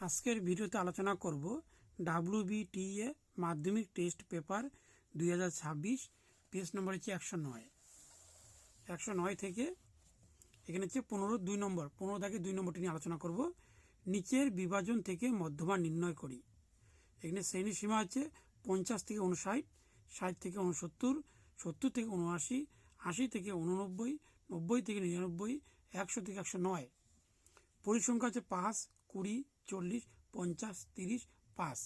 আজকের ভিডিওতে আলোচনা করব WBTE মাধ্যমিক টেস্ট পেপার 2026 পেজ নম্বর হচ্ছে 109 থেকে এখানে হচ্ছে 15 নম্বর 15 থেকে 2 নম্বরটি নিয়ে আলোচনা করব। নিচের বিভাজন থেকে মধ্যমান নির্ণয় করি। এখানে শ্রেণী সীমা আছে 50 থেকে 59, 60 থেকে 69, 70 থেকে 79, 80 থেকে 89, 90 থেকে 99, 100 থেকে 109। পরিসংখ্যা আছে 5, 20, 40, 50, 30, 5।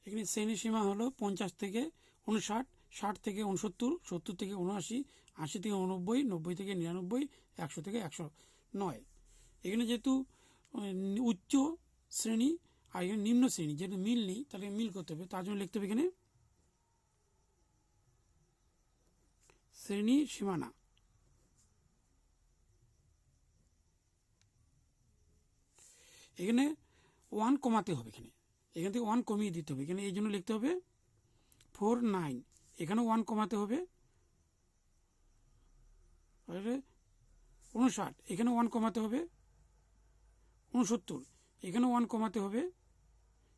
এখানে শ্রেণী সীমা হলো 50 থেকে 59, 60 থেকে 69, 70 থেকে 79, 80 থেকে 89, 90 থেকে 99, 100 থেকে 109। এখানে যেহেতু উচ্চ শ্রেণী আর এখানে নিম্ন শ্রেণী, যেহেতু মিল নেই তাহলে মিল করতে হবে, তার জন্য লিখতে হবে এখানে শ্রেণী সীমানা। এখানে 1 কমাতে হবে, এখান থেকে 1 কমিয়ে দিতে হবে। এখানে এই জন্য লিখতে হবে 4, 9। এখানেও 1 কমাতে হবে 59। এখানে 1 কমাতে হবে 69। এখানেও 1 কমাতে হবে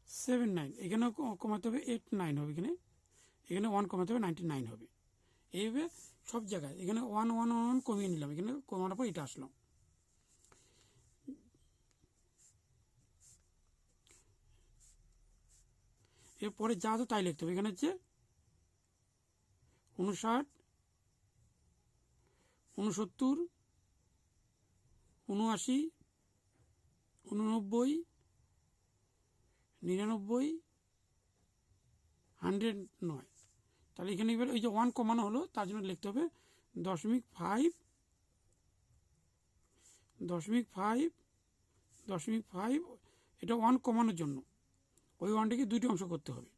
7, 9। এখানেও কমাতে হবে 8, 9 হবে। এখানে 1 কমাতে হবে 99 হবে। এইভাবে সব জায়গায় এখানে 1 1 1 কমিয়ে নিলাম, এখানে কমানোর পর এটা আসলো। এরপরে যা আছে তাই লিখতে হবে। এখানে হচ্ছে 59, 69, 79, 89, 99, 109। তাহলে এখানে এবার ওই যে 1 কমানো হলো তার জন্য লিখতে হবে 0.5, 0.5, 0.5। এটা 1 কমানোর জন্য ওই 1টাকে 2টি অংশ করতে হবে।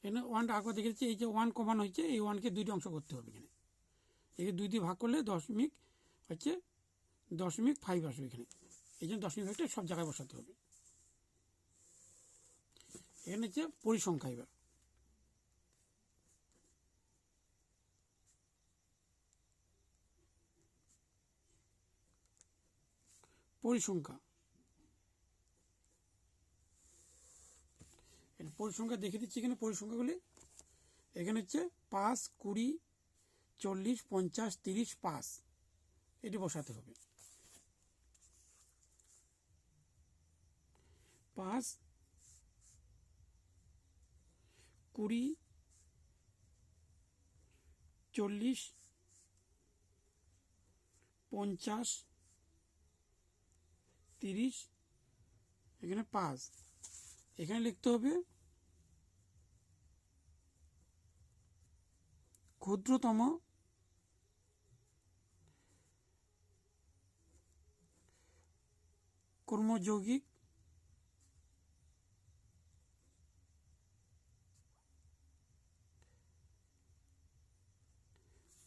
এখানে 1টা আগে দেখেছি, এই যে 1 কমানো হয়েছে এই 1কে 2টি অংশ করতে হবে। এখানে 2 দিয়ে ভাগ করলে 0.5 আসবে। এই জন্য 0.5টা সব জায়গায় বসাতে হবে। এখানে হচ্ছে পরিসংখ্যা। এবার পরিসংখ্যা দেখে দিচ্ছি। এখানে পরিসংখ্যাগুলি এখানে হচ্ছে 5, 20, 40, 50, 30, 5 এটি বসাতে হবে। 5, 20, 40, 50, 30, এখানে 5। এখানে লিখতে হবে ক্ষুদ্রতম কর্মযৌগিক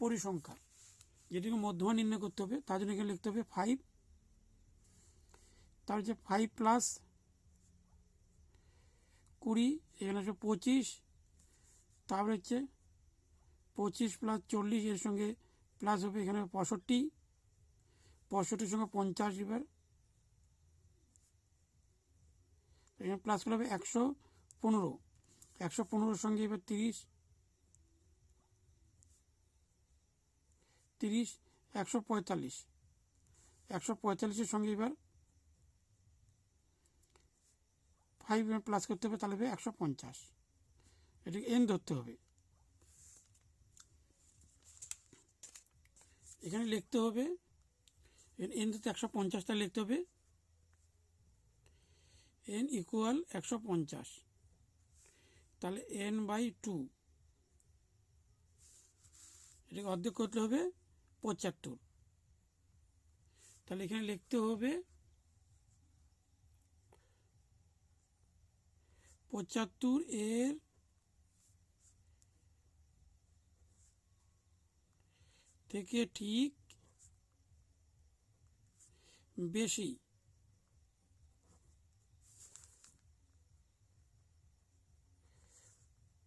পরিসংখ্যা, যেটিকে মধ্যমান নির্ণয় করতে হবে। তার জন্য এখানে লিখতে হবে 5। তার হচ্ছে 5 প্লাস 20, এখানে হচ্ছে 25। তারপরে হচ্ছে 25 প্লাস 40, এর সঙ্গে প্লাস হবে এখানে 65, 65-র সঙ্গে 50। এবার এখানে প্লাস করলে হবে 115, 115-র সঙ্গে এবার 30, 145, 145-এর সঙ্গে এবার 5 প্লাস করতে হবে, তাহলে হবে 150। এটাকে এন ধরতে হবে। এখানে লিখতে হবে এন ধরতে 150টা লিখতে হবে। এন ইকুয়াল 150, তাহলে n/2। এটাকে অর্ধেক করতে হবে 75। তাহলে এখানে লিখতে হবে 75 এর থেকে ঠিক বেশি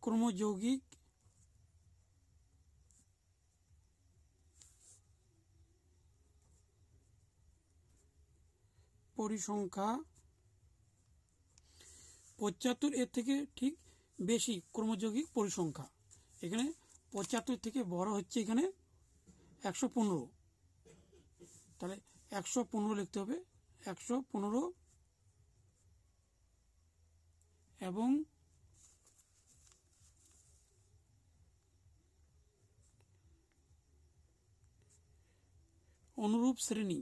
ক্রমযৌগিক পরিসংখ্যা 75 এর থেকে ঠিক বেশি ক্রমযৌগিক পরিসংখ্যা। এখানে 75 থেকে বড় হচ্ছে এখানে 115, তাহলে 115 লিখতে হবে। 115 এবং অনুরূপ শ্রেণী,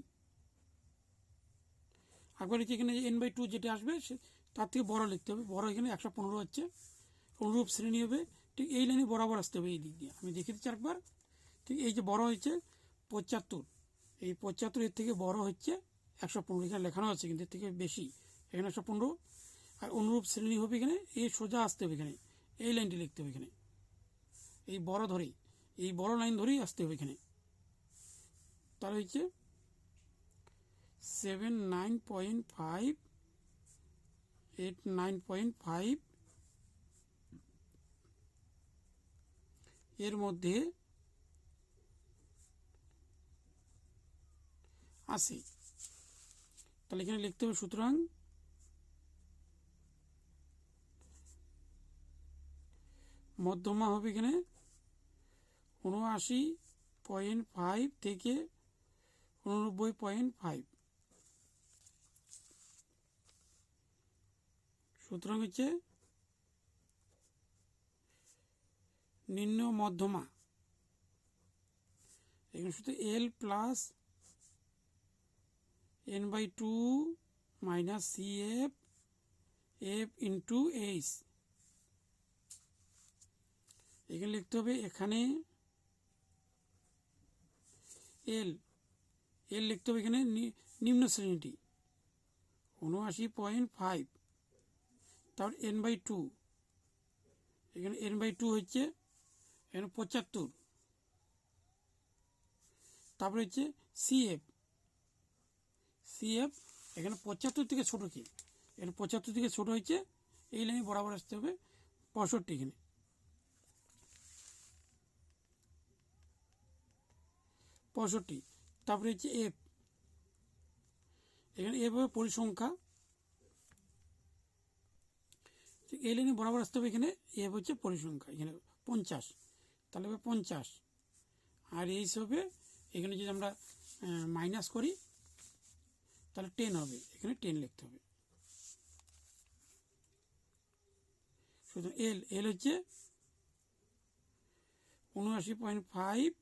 একবার এখানে n/2 যেটা আসবে তার থেকে বড় লিখতে হবে। বড় এখানে 115 হচ্ছে, অনুরূপ শ্রেণী হবে ঠিক এই লাইনে বরাবর আসতে হবে। এই দিক দিয়ে আমি দেখিয়ে দিচ্ছি একবার। ঠিক এই যে বড় হয়েছে 75, এই 75 এর থেকে বড় হচ্ছে 115, এখানে লেখানো আছে কিন্তু এর থেকে বেশি এখানে 115। আর অনুরূপ শ্রেণী হবে এখানে এই সোজা আসতে হবে, এখানে এই লাইনটি লিখতে হবে। এখানে এই বড় ধরেই, এই বড় লাইন ধরেই আসতে হবে এখানে। তাহলে হচ্ছে 79.5, 89.5 এর মধ্যে আসে। তাহলে এখানে লিখতে হবে, সুতরাং মধ্যমা হবে এখানে 79.5 থেকে 89.5। সুতরাং হচ্ছে নিম্ন মধ্যমা। এখানে শুধু L plus n/2 minus CF F into H। এখানে লিখতে হবে, এখানে L লিখতে হবে এখানে নিম্ন শ্রেণীটি 79.5, তারপর n/2, এখানে n/2 হচ্ছে এখানে 75, তারপরে হচ্ছে CF এখানে 75 থেকে ছোটো কি, এখানে 75 থেকে ছোটো হচ্ছে এই লাইনে বরাবর আসতে হবে 65, এখানে 65। তারপরে হচ্ছে F, এখানে F হবে পরিসংখ্যা, এই লাইনে বরাবর আসতে হবে। এখানে F হচ্ছে পরিসংখ্যা, এখানে 50, তাহলে হবে 50। আর এই হবে এখানে যদি আমরা মাইনাস করি তাহলে 10 হবে, এখানে 10 লিখতে হবে। সুতরাং L হচ্ছে 79.5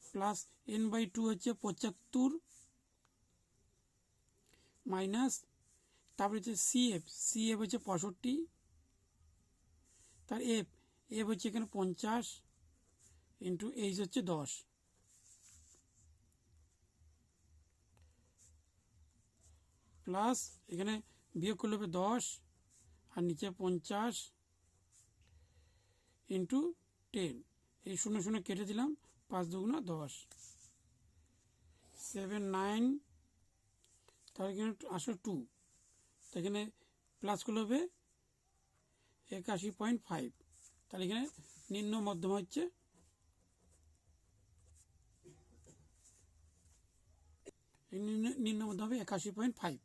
প্লাস n/2 হচ্ছে 75 মাইনাস, তারপরে হচ্ছে CF হচ্ছে 65, তার F হচ্ছে এখানে 50 ইন্টু H হচ্ছে 10, প্লাস এখানে বিয়োগ করলে হবে 10 আর নিচে 50 ইন্টু 10, এই 0 কেটে দিলাম, 5 দুগুণা 10, 79, তাহলে এখানে আসলে 2, তো এখানে প্লাস করলে হবে 81.5। তাহলে এখানে নিম্ন মধ্যমা হচ্ছে নিম্ন মধ্যমা হবে 81.5।